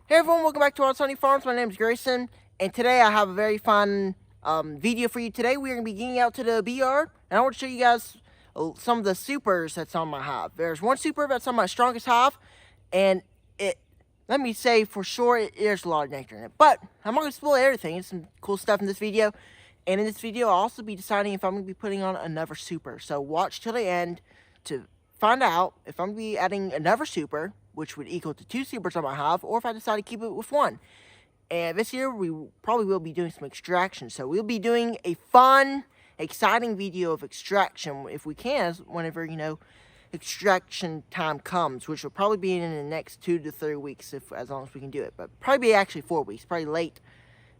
Hey everyone, welcome back to our Sunny Farms. My name is Grayson, and today I have a very fun video for you. Today we are going to be getting out to the bee yard, and I want to show you guys some of the supers that's on my hive. There's one super that's on my strongest hive, and let me say for sure, there's a lot of nectar in it. But I'm not going to spoil everything. There's some cool stuff in this video, and in this video I'll also be deciding if I'm going to be putting on another super. So watch till the end to find out if I'm going to be adding another super, which would equal to 2 supers on my hive, or if I decide to keep it with 1. And this year, we probably will be doing some extraction. So we'll be doing a fun, exciting video of extraction, if we can, whenever, extraction time comes, which will probably be in the next 2 to 3 weeks, as long as we can do it. But probably be actually 4 weeks, probably late,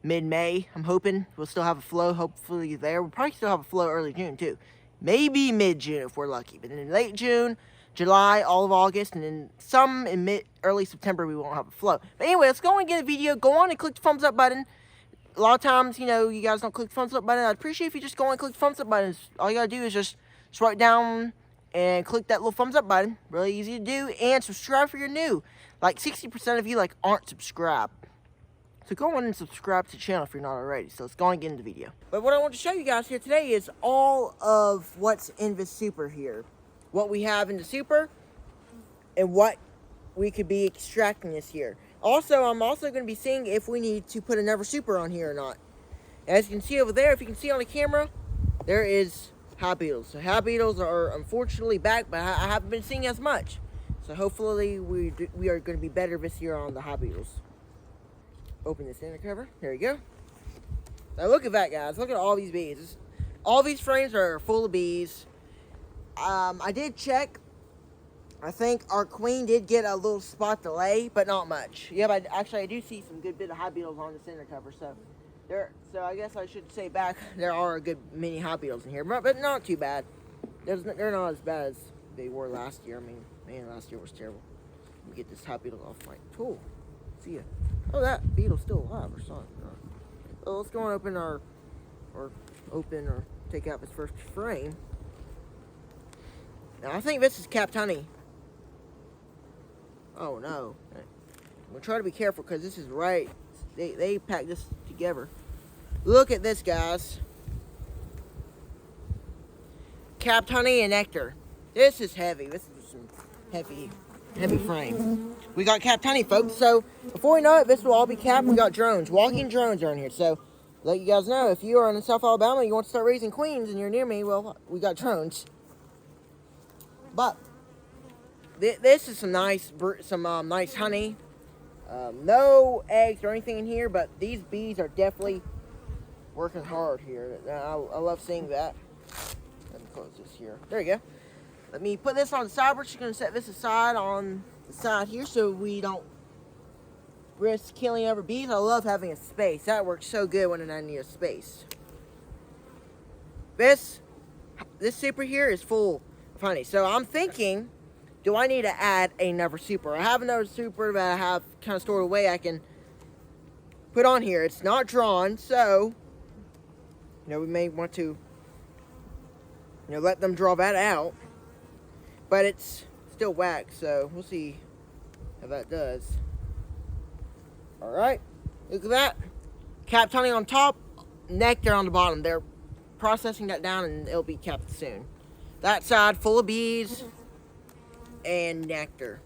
mid-May, I'm hoping. We'll still have a flow, hopefully, there. We'll probably still have a flow early June, too. Maybe mid-June, if we're lucky. But in late June, July, all of August, and then some in early September we won't have a flow. But anyway, let's go and get a video. Go on and click the thumbs up button. A lot of times, you guys don't click the thumbs up button. I'd appreciate if you just go on and click the thumbs up button. All you gotta do is just swipe down and click that little thumbs up button. Really easy to do. And subscribe if you're new. Like 60% of you aren't subscribed. So go on and subscribe to the channel if you're not already. So let's go on and get into the video. But what I want to show you guys here today is all of what's in this super here. What we have in the super, and what we could be extracting this year. Also, I'm also going to be seeing if we need to put another super on here or not. As you can see over there, if you can see on the camera, there is hive beetles. So hive beetles are unfortunately back, but I haven't been seeing as much. So hopefully we are going to be better this year on the hive beetles. Open this inner cover. There you go. Now look at that, guys. Look at all these bees. All these frames are full of bees. I did check. I think our queen did get a little spot delay, but not much. Yeah, but actually I do see some good bit of hive beetles on the center cover. So I guess I should say back there are a good many hive beetles in here, but not too bad. They're not as bad as they were last year. I mean, man, last year was terrible. Let me get this hive beetle off my tool. See ya. Oh, that beetle's still alive or something. Oh, let's go and open or take out this first frame. Now, I think this is capped honey. Oh, no. I'm going to try to be careful because this is right. They packed this together. Look at this, guys. Capped honey and nectar. This is heavy. This is some heavy frame. We got capped honey, folks. So, before we know it, this will all be capped. We got drones. Walking drones are in here. So, let you guys know, if you are in South Alabama and you want to start raising queens and you're near me, well, we got drones. But this is some nice honey. No eggs or anything in here, but these bees are definitely working hard here. I love seeing that. Let me close this here. There you go. Let me put this on the side. We're just going to set this aside on the side here so we don't risk killing other bees. I love having a space. That works so good when I need a space. This super here is full funny. So I'm thinking, do I need to add another super? I have another super that I have kind of stored away I can put on here. It's not drawn, so we may want to let them draw that out. But it's still wax, so we'll see how that does. Alright, look at that. Capped honey on top, nectar on the bottom. They're processing that down and it'll be capped soon. That side full of bees and nectar.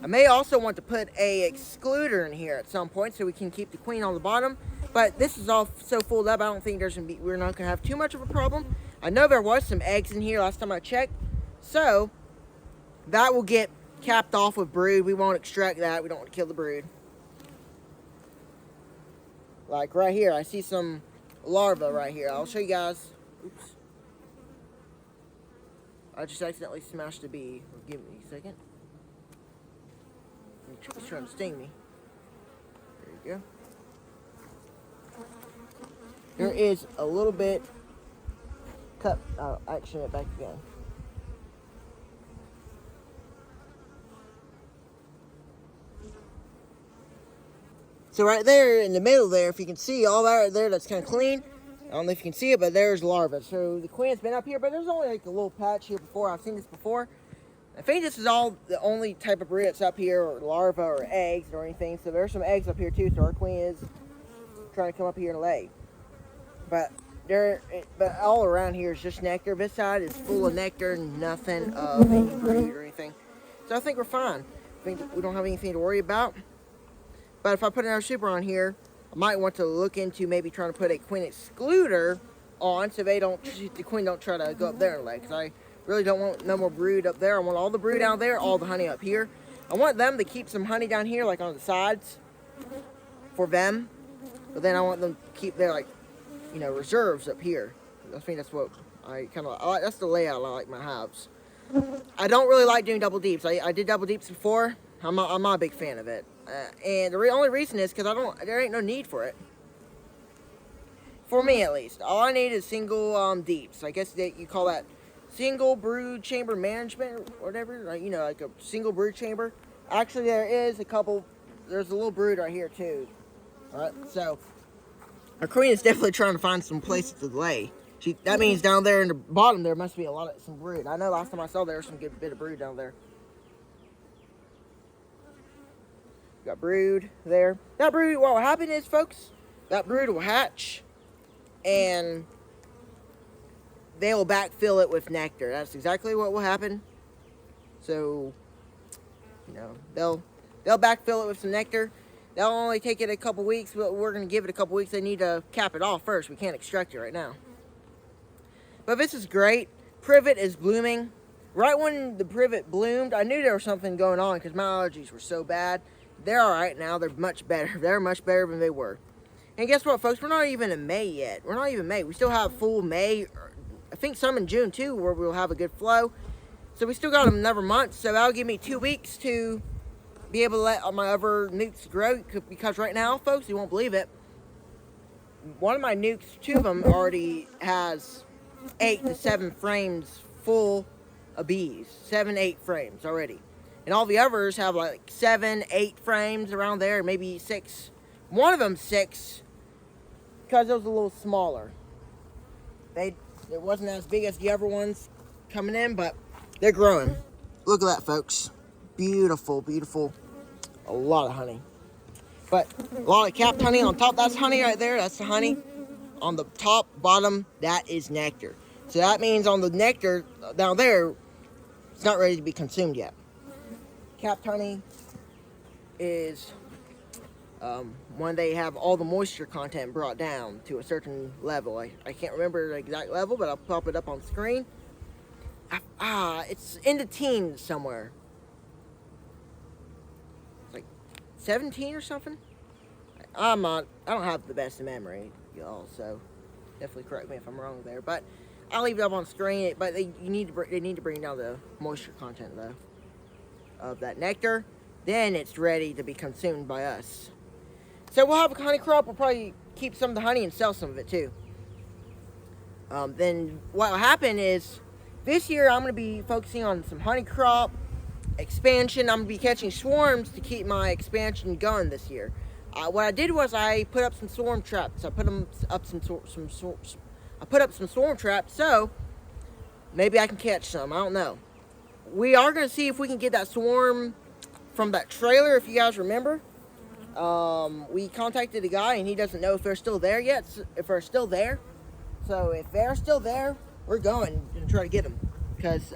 I may also want to put a excluder in here at some point so we can keep the queen on the bottom. But this is all so full up, I don't think we're not going to have too much of a problem. I know there was some eggs in here last time I checked. So, that will get capped off with brood. We won't extract that. We don't want to kill the brood. Like right here, I see some larva right here. I'll show you guys. Oops. I just accidentally smashed a bee. Give me a second. He's trying to sting me. There you go. There is a little bit cut. I'll action it back again. So right there in the middle there, if you can see all that there, that's kind of clean. I don't know if you can see it, but there's larvae. So the queen's been up here, but there's only like a little patch here before. I've seen this before. I think this is all the only type of brood that's up here, or larva, or eggs, or anything. So there's some eggs up here too. So our queen is trying to come up here and lay. But all around here is just nectar. This side is full of nectar, nothing of any brood or anything. So I think we're fine. I think we don't have anything to worry about. But if I put another super on here, I might want to look into maybe trying to put a queen excluder on, so the queen don't try to go up there and lay. Because I really don't want no more brood up there. I want all the brood out there, all the honey up here. I want them to keep some honey down here, like on the sides, for them. But then I want them to keep their, like, you know, reserves up here. I think that's what I kind of like. That's the layout I like my hives. I don't really like doing double deeps. I did double deeps before. I'm not a big fan of it. And the only reason is because there ain't no need for it. For me, at least. All I need is single deeps. I guess that you call that single brood chamber management or whatever. Like, you know, like a single brood chamber. Actually, there's a little brood right here too. Alright, so our queen is definitely trying to find some places to lay. That means down there in the bottom there must be some brood. I know last time I saw there was some good bit of brood down there. Got brood there. That brood, what will happen is, folks, that brood will hatch and they will backfill it with nectar. That's exactly what will happen. So, you know, they'll backfill it with some nectar. They'll only take it a couple weeks, but we're going to give it a couple weeks. They need to cap it off first. We can't extract it right now. But this is great. Privet is blooming. Right when the privet bloomed, I knew there was something going on because my allergies were so bad. They're all right now. They're much better. They're much better than they were. And guess what, folks? We're not even in May yet. We're not even May. We still have full May. I think some in June, too, where we'll have a good flow. So we still got another month. So that'll give me 2 weeks to be able to let my other nukes grow. Because right now, folks, you won't believe it, one of my nukes, 2 of them, already has 8 to 7 frames full of bees. 7, 8 frames already. And all the others have like 7, 8 frames around there, maybe 6. One of them 6, because it was a little smaller. It wasn't as big as the other ones coming in, but they're growing. Look at that, folks. Beautiful, beautiful. A lot of honey. But a lot of capped honey on top. That's honey right there. That's the honey. On the top, bottom, that is nectar. So that means on the nectar down there, it's not ready to be consumed yet. Capped honey is when they have all the moisture content brought down to a certain level. I can't remember the exact level, but I'll pop it up on screen. It's in the teens somewhere. It's like 17 or something. I don't have the best memory, y'all, so definitely correct me if I'm wrong there. But I'll leave it up on screen. But they need to bring down the moisture content though of that nectar. Then it's ready to be consumed by us. So we'll have a honey crop. We'll probably keep some of the honey and sell some of it too. Then what will happen is this year I'm going to be focusing on some honey crop expansion. I'm going to be catching swarms to keep my expansion going this year. What I did was I put up some swarm traps. I put up some swarm traps, so maybe I can catch some. I don't know. We are going to see if we can get that swarm from that trailer, if you guys remember. We contacted a guy, and he doesn't know if they're still there yet. If they're still there, so if they're still there, we're going and try to get them because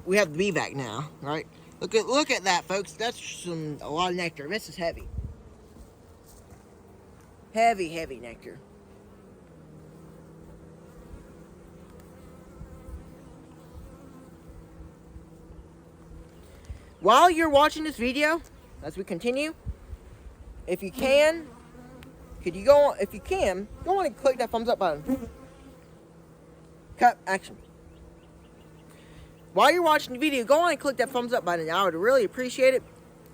we have the bee vac now, right? Look at that, folks. That's a lot of nectar. This is heavy. Heavy nectar. While you're watching this video, as we continue, if you can, go on and click that thumbs up button. Cut, action. While you're watching the video, go on and click that thumbs up button. I would really appreciate it.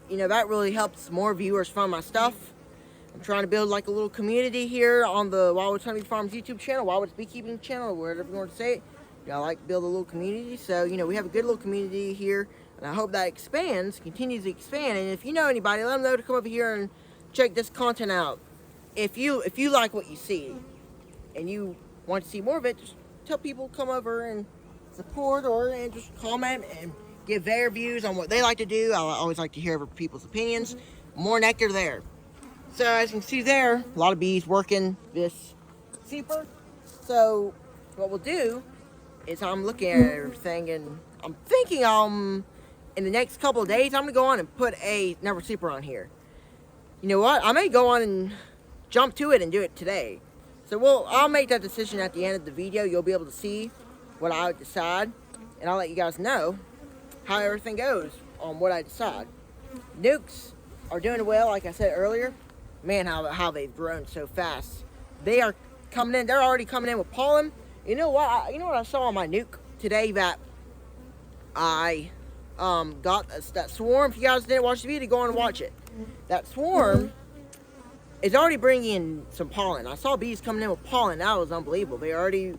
You know, that really helps more viewers find my stuff. I'm trying to build like a little community here on the Wildwood Honey Farms YouTube channel, Wildwood's Beekeeping channel, whatever you want to say it. You know, I like to build a little community. So, you know, we have a good little community here. And I hope that continues to expand. And if you know anybody, let them know to come over here and check this content out. If you like what you see and you want to see more of it, just tell people come over and support and just comment and give their views on what they like to do. I always like to hear other people's opinions. More nectar there. So as you can see there, a lot of bees working this super. So what we'll do is I'm looking at everything and I'm thinking in the next couple of days I'm gonna go on and put another super on here. You know what? I may go on and jump to it and do it today. So I'll make that decision at the end of the video. You'll be able to see what I decide, and I'll let you guys know how everything goes on what I decide. Nukes are doing well, like I said earlier. Man, how they've grown so fast. They are coming in. They're already coming in with pollen. You know what? I saw on my nuke today that I got that swarm. If you guys didn't watch the video, go on and watch it. That swarm is already bringing in some pollen. I saw bees coming in with pollen. That was unbelievable. They already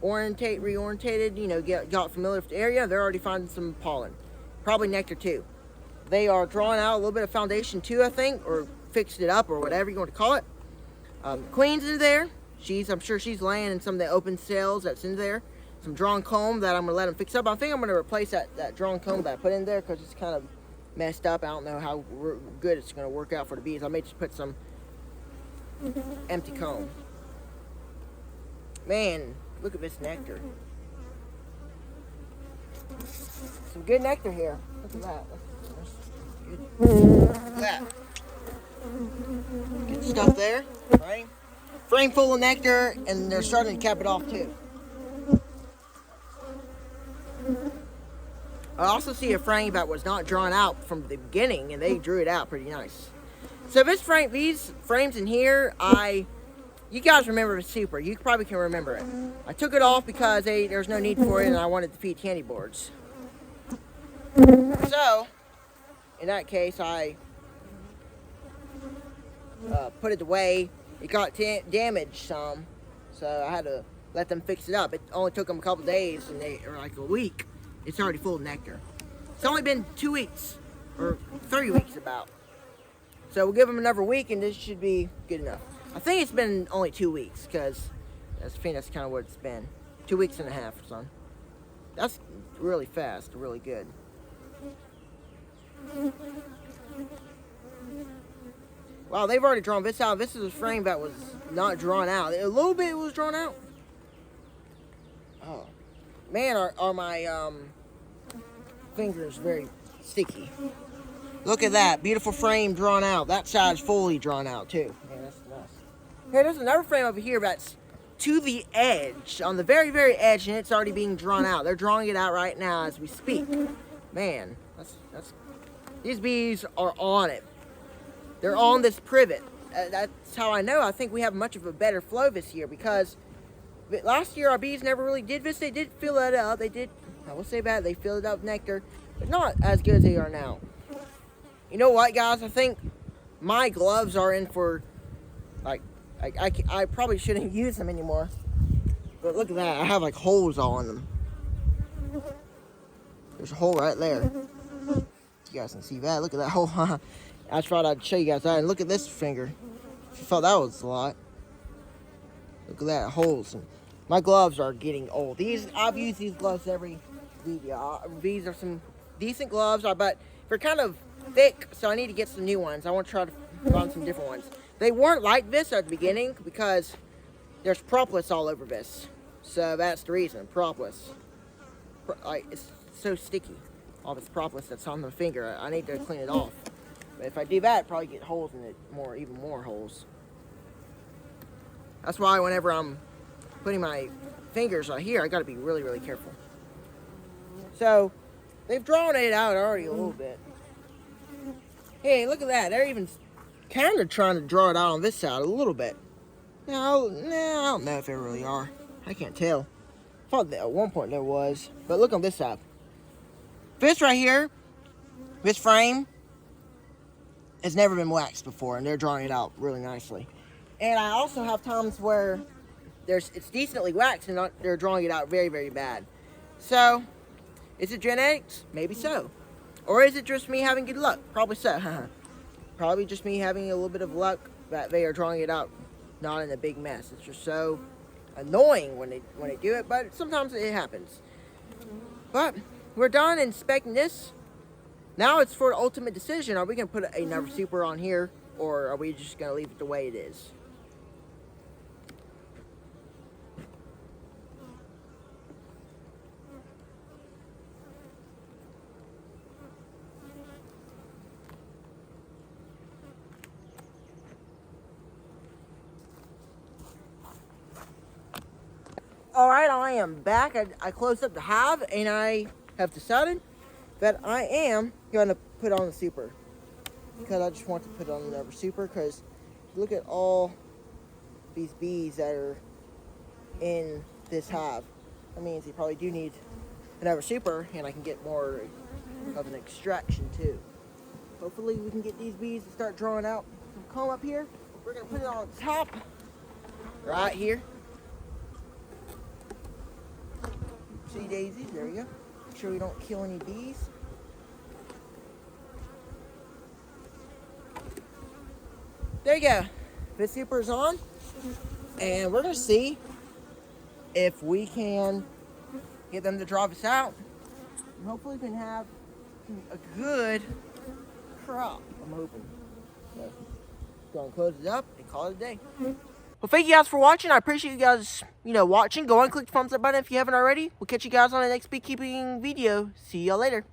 reorientated, you know, got familiar with the area. They're already finding some pollen. Probably nectar too. They are drawing out a little bit of foundation too, I think, or fixed it up, or whatever you want to call it. Queen's in there. I'm sure she's laying in some of the open cells that's in there. Some drawn comb that I'm going to let them fix up. I think I'm going to replace that drawn comb that I put in there because it's kind of messed up. I don't know how good it's going to work out for the bees. I may just put some empty comb. Man, look at this nectar. Some good nectar here. Look at that. Look at that. Good stuff there. Right? Frame full of nectar, and they're starting to cap it off too. I also see a frame that was not drawn out from the beginning, and they drew it out pretty nice. So these frames in here, you guys remember the super. You probably can remember it. I took it off because there's no need for it, and I wanted to feed candy boards. So, in that case, I put it away. It got damaged some, so I had to let them fix it up. It only took them a couple days, or like a week. It's already full of nectar. It's only been 2 weeks, or 3 weeks about. So we'll give them another week, and this should be good enough. I think it's been only 2 weeks, because I think that's kind of what it's been. 2 weeks and a half or something. That's really fast, really good. Wow, they've already drawn this out. This is a frame that was not drawn out. A little bit was drawn out. Oh, man, are my fingers very sticky. Look at that. Beautiful frame drawn out. That side's fully drawn out, too. Man, that's nice. Here, there's another frame over here that's to the edge, on the very, very edge, and it's already being drawn out. They're drawing it out right now as we speak. Man, these bees are on it. They're on this privet. That's how I know. I think we have much of a better flow this year because last year our bees never really did this. They did fill it up. I will say that. They filled it up with nectar, but not as good as they are now. You know what, guys? I think my gloves are in for, like, I probably shouldn't use them anymore. But look at that. I have, like, holes all in them. There's a hole right there. You guys can see that. Look at that hole. I thought I'd show you guys that. And look at this finger. I thought that was a lot. Look at that, holes. And my gloves are getting old. I've used these gloves every video. These are some decent gloves, but they're kind of thick, so I need to get some new ones. I want to try to find some different ones. They weren't like this at the beginning because there's propolis all over this. So that's the reason, propolis. It's so sticky. All this propolis that's on the finger. I need to clean it off. But if I do that, I'd probably get holes in it, even more holes. That's why whenever I'm putting my fingers right here, I got to be really, really careful. So they've drawn it out already a little bit. Hey, look at that. They're even kind of trying to draw it out on this side a little bit. No, I don't know if they really are. I can't tell. I thought that at one point there was. But look on this side. This right here, this frame, has never been waxed before, and they're drawing it out really nicely. And I also have times where it's decently waxed, and they're drawing it out very, very bad. So, is it genetics? Maybe so. Or is it just me having good luck? Probably so. Probably just me having a little bit of luck that they are drawing it out not in a big mess. It's just so annoying when they do it, but sometimes it happens. But we're done inspecting this. Now it's for the ultimate decision. Are we going to put another super on here, or are we just going to leave it the way it is? Alright, I am back. I closed up the hive, and I have decided that I am going to put on the super. Because I just want to put on another super, because look at all these bees that are in this hive. That means you probably do need another super, and I can get more of an extraction too. Hopefully we can get these bees to start drawing out some comb up here. We're going to put it on top, right here. See daisies, there we go. Make sure we don't kill any bees. There you go. The super's on. And we're going to see if we can get them to draw us out. And hopefully we can have a good crop, I'm hoping. So, go and close it up and call it a day. Well, thank you guys for watching. I appreciate you guys, watching. Go on and click the thumbs up button if you haven't already. We'll catch you guys on the next beekeeping video. See y'all later.